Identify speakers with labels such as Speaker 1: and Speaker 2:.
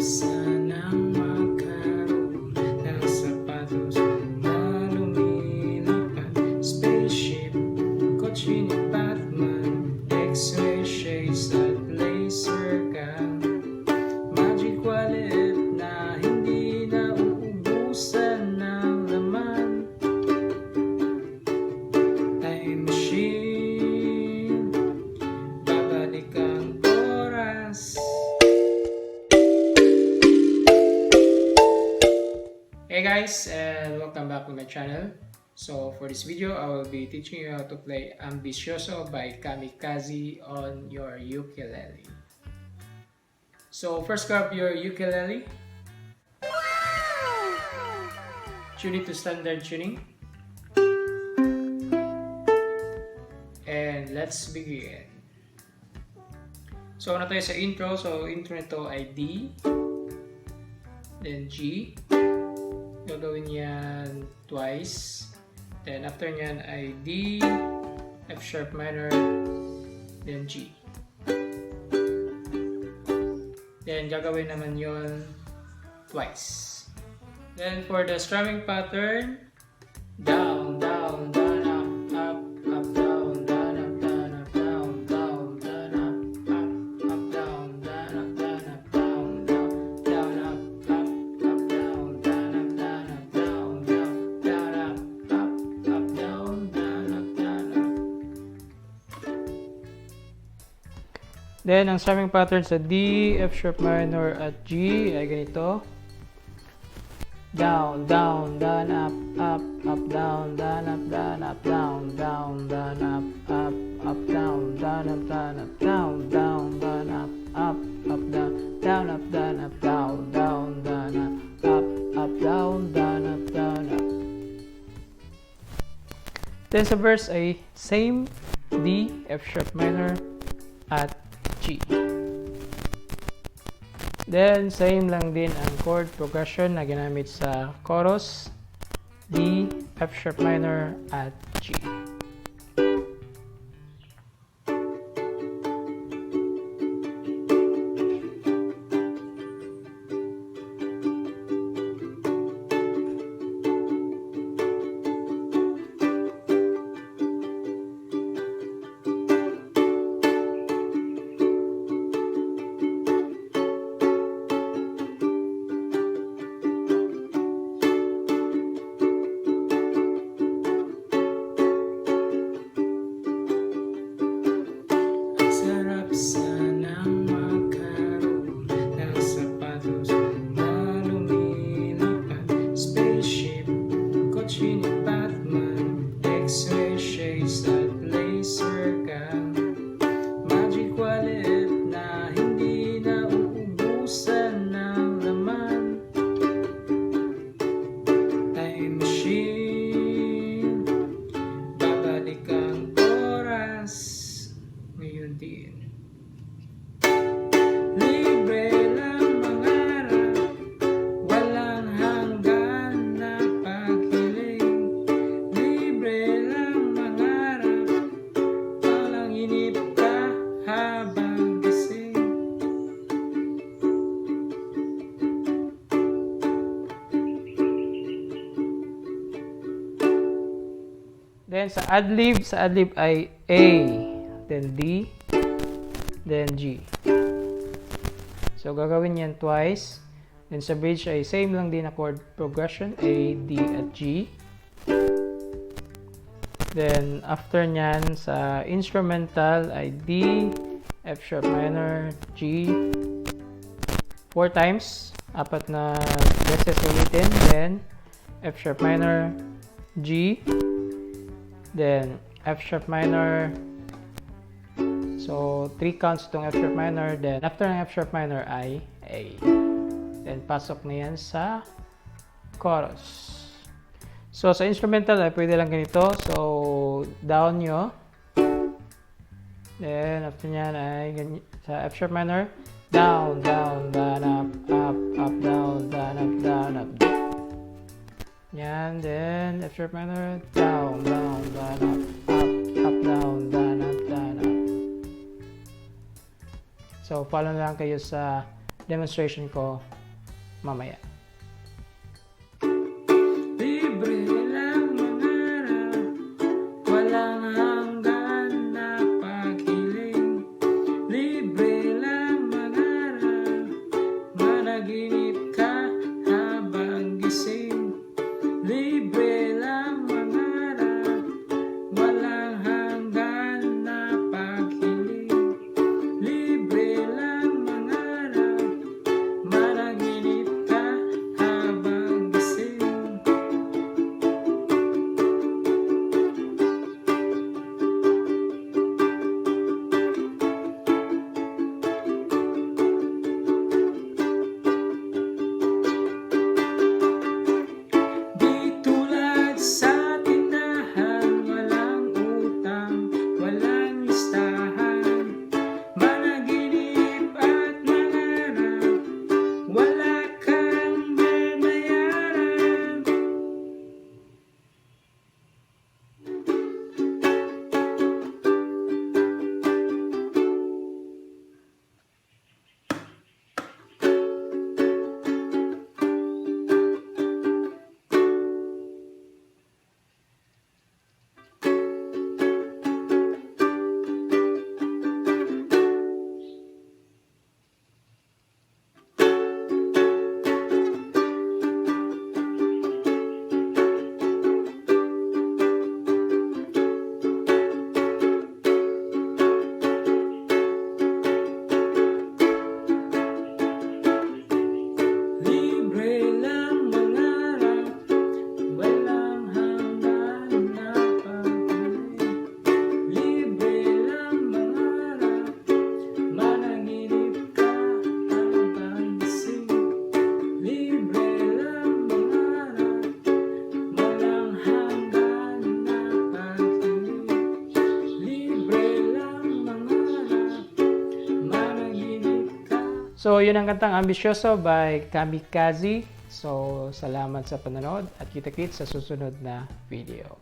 Speaker 1: sanang magkaroon ng sapatos na lumilipad. Spaceship, kotse ni Batman, X-ray shades at laser gun. Magic wallet na hindi nauubusan ng laman. Time machine, babalik ang oras. Hey guys, and welcome back to my channel. So for this video, I will be teaching you how to play Ambisyoso by Kamikazee on your ukulele. So first, grab your ukulele. Tune it to standard tuning. And let's begin. So na tayo sa intro. So intro nito ay D, then G. Gagawin yan twice. Then after nyan ay D, F sharp minor, then G. Then gagawin naman yon twice. Then for the strumming pattern, down, down, down, up, up, up, down, down, up, down, up, down, down, down, up, up, up, down, down, up, down, up, down, down, down, up, up, up, down, down, up, down, up, down, down, down, up, up, up, down, down, up, down, up. Then ang strumming pattern sa D, F sharp minor at G ay ganito. Down, down, down, up, up, up, down, down, up, down, up, down, down, down, up, up, up, down, down, up, down, up, down, down, down, up, up, down, down, up, down, up, down, down, down, up, down, down, up, down, up. Then sa verse ay same D, F sharp minor at G. Then, same lang din ang chord progression na ginamit sa chorus, D, F sharp minor, at G. Sanang magkaroon ng sapatos na lumilipad. Spaceship, kotse ni Batman, X-ray shades at laser gun. Magic wallet na hindi nauubusan ng laman. Time machine, babalik ang oras. Ngayon din. Libre lang mangarap, walang hanggan na paghiling. Libre lang mangarap, walang inip ka habang gising. Then sa adlib ay A, then D, then G. So, gagawin yan twice. Then, sa bridge ay same lang din na chord progression. A, D, at G. Then, after nyan, sa instrumental ay D, F sharp minor, G. 4 times. 4 na beses ulitin. Then, F sharp minor, G. Then, F sharp minor. So, 3 counts itong F sharp minor. Then, after ng F sharp minor ay A. Then, pasok na yan sa chorus. So, sa instrumental ay pwede lang ganito. So, down nyo. Then, after nyan ay sa F sharp minor. Down, down, down, up, up, up, down, down, up, down, up. Yan. Then, F sharp minor. Down, down, down, up, up, down, down, up, down, up. So, follow lang kayo sa demonstration ko mamaya. Libre lang mangarap, walang hanggan na paghiling. Libre lang mangarap, managinip ka habang gising. Libre lang mangarap, walang hanggan na paghiling. Libre lang mangarap, managinip ka habang gising. Di tulad sa tindahan, walang utang, walang listahan. Managinip at mangarap, wala kang babayaran. Libre lang mangarap, walang hanggan na paghiling. Libre lang mangarap, managinip ka habang gising. Libre lang mangarap, walang hanggan na paghiling. Libre lang mangarap, managinip ka. So, yun ang kantang Ambisyoso by Kamikazee. So, salamat sa panonood at kita-kits sa susunod na video.